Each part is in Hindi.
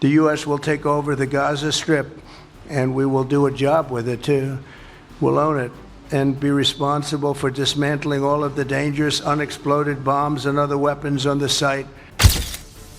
The U.S. will take over the Gaza Strip, and we will do a job with it too. We'll own it and be responsible for dismantling all of the dangerous unexploded bombs and other weapons on the site.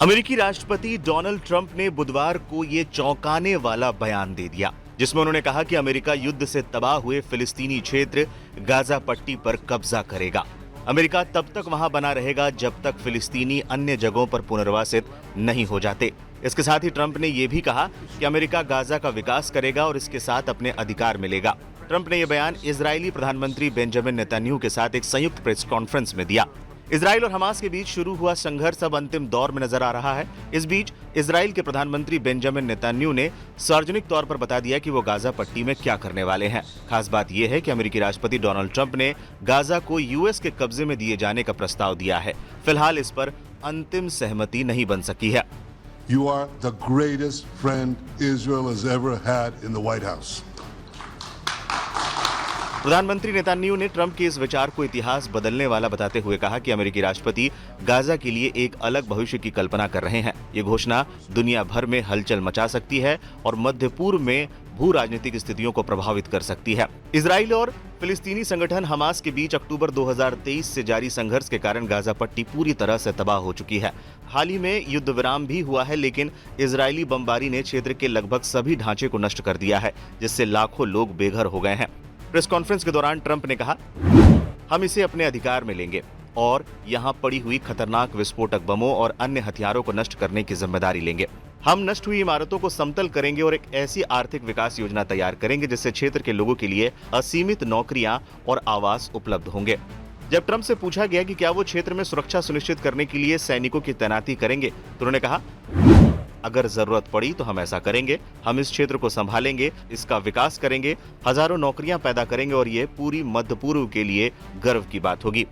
अमेरिकी राष्ट्रपति डोनाल्ड ट्रंप ने बुधवार को ये चौंकाने वाला बयान दे दिया, जिसमें उन्होंने कहा कि अमेरिका युद्ध से तबाह हुए फिलिस्तीनी क्षेत्र गाजा पट्टी पर कब्जा करेगा। अमेरिका तब तक वहां बना रहेगा जब तक फिलिस्तीनी अन्य जगहों पर पुनर्वासित नहीं हो जाते। इसके साथ ही ट्रंप ने यह भी कहा कि अमेरिका गाजा का विकास करेगा और इसके साथ अपने अधिकार मिलेगा। ट्रंप ने यह बयान इजरायली प्रधानमंत्री बेंजामिन नेतन्याहू के साथ एक संयुक्त प्रेस कॉन्फ्रेंस में दिया। इजराइल और हमास के बीच शुरू हुआ संघर्ष अब अंतिम दौर में नजर आ रहा है। इस बीच इजराइल के प्रधानमंत्री बेंजामिन नेतन्याहू ने सार्वजनिक तौर पर बता दिया कि वो गाजा पट्टी में क्या करने वाले हैं। खास बात यह है कि अमेरिकी राष्ट्रपति डोनाल्ड ट्रंप ने गाजा को यूएस के कब्जे में दिए जाने का प्रस्ताव दिया है। फिलहाल इस पर अंतिम सहमति नहीं बन सकी है। You are the greatest friend Israel has ever had in the White House. प्रधानमंत्री नेतन्याहू ने ट्रंप के इस विचार को इतिहास बदलने वाला बताते हुए कहा कि अमेरिकी राष्ट्रपति गाजा के लिए एक अलग भविष्य की कल्पना कर रहे हैं। ये घोषणा दुनिया भर में हलचल मचा सकती है और मध्य पूर्व में भू राजनीतिक स्थितियों को प्रभावित कर सकती है। इजराइल और फिलिस्तीनी संगठन हमास के बीच अक्टूबर 2023 से जारी संघर्ष के कारण गाजा पट्टी पूरी तरह से तबाह हो चुकी है। हाल ही में युद्ध विराम भी हुआ है, लेकिन इजरायली बमबारी ने क्षेत्र के लगभग सभी ढांचे को नष्ट कर दिया है, जिससे लाखों लोग बेघर हो गए हैं। प्रेस कॉन्फ्रेंस के दौरान ट्रंप ने कहा, हम इसे अपने अधिकार में लेंगे और यहां पड़ी हुई खतरनाक विस्फोटक बमों और अन्य हथियारों को नष्ट करने की जिम्मेदारी लेंगे। हम नष्ट हुई इमारतों को समतल करेंगे और एक ऐसी आर्थिक विकास योजना तैयार करेंगे जिससे क्षेत्र के लोगों के लिए असीमित नौकरियां और आवास उपलब्ध होंगे। जब ट्रंप से पूछा गया कि क्या वो क्षेत्र में सुरक्षा सुनिश्चित करने के लिए सैनिकों की तैनाती करेंगे, तो उन्होंने कहा, अगर जरूरत पड़ी तो हम ऐसा करेंगे। हम इस क्षेत्र को संभालेंगे, इसका विकास करेंगे, हजारों नौकरियां पैदा करेंगे और ये पूरी मध्य पूर्व के लिए गर्व की बात होगी।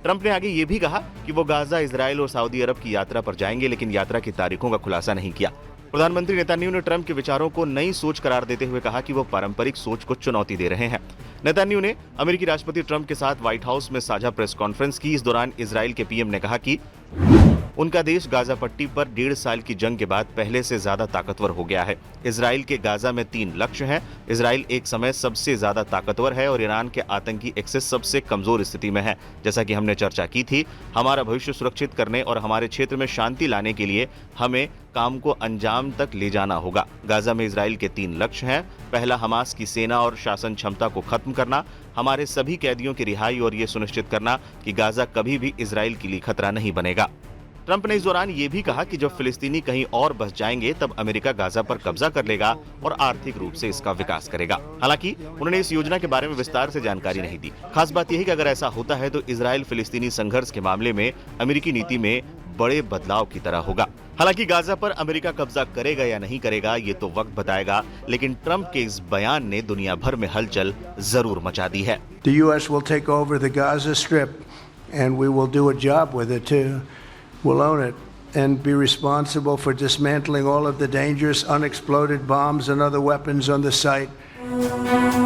ट्रंप ने आगे ये भी कहा कि वो गाजा, इजराइल और सऊदी अरब की यात्रा पर जाएंगे, लेकिन यात्रा की तारीखों का खुलासा नहीं किया। प्रधानमंत्री नेतन्याहू ने ट्रंप के विचारों को नई सोच करार देते हुए कहा कि वो पारंपरिक सोच को चुनौती दे रहे हैं। नेतन्याहू ने अमेरिकी राष्ट्रपति ट्रंप के साथ व्हाइट हाउस में साझा प्रेस कॉन्फ्रेंस की। इस दौरान इजराइल के पीएम ने कहा कि उनका देश गाजा पट्टी पर 1.5 साल की जंग के बाद पहले से ज्यादा ताकतवर हो गया है। इजराइल के गाजा में 3 लक्ष्य हैं। इजराइल एक समय सबसे ज्यादा ताकतवर है और ईरान के आतंकी एक्सेस सबसे कमजोर स्थिति में है। जैसा कि हमने चर्चा की थी, हमारा भविष्य सुरक्षित करने और हमारे क्षेत्र में शांति लाने के लिए हमें काम को अंजाम तक ले जाना होगा। गाजा में इजराइल के 3 लक्ष्य हैं। पहला, हमास की सेना और शासन क्षमता को खत्म करना, हमारे सभी कैदियों की रिहाई और ये सुनिश्चित करना कि गाजा कभी भी इजराइल के लिए खतरा नहीं बनेगा। ट्रंप ने इस दौरान ये भी कहा कि जब फिलिस्तीनी कहीं और बस जाएंगे तब अमेरिका गाजा पर कब्जा कर लेगा और आर्थिक रूप से इसका विकास करेगा। हालांकि उन्होंने इस योजना के बारे में विस्तार से जानकारी नहीं दी। खास बात यह है कि अगर ऐसा होता है तो इजराइल फिलिस्तीनी संघर्ष के मामले में अमेरिकी नीति में बड़े बदलाव की तरह होगा। हालांकि गाजा पर अमेरिका कब्जा करेगा या नहीं करेगा ये तो वक्त बताएगा, लेकिन ट्रंप के इस बयान ने दुनिया भर में हलचल जरूर मचा दी है। The U.S. will take over the Gaza Strip, and we will do a job with it too. We'll own it and be responsible for dismantling all of the dangerous unexploded bombs and other weapons on the site.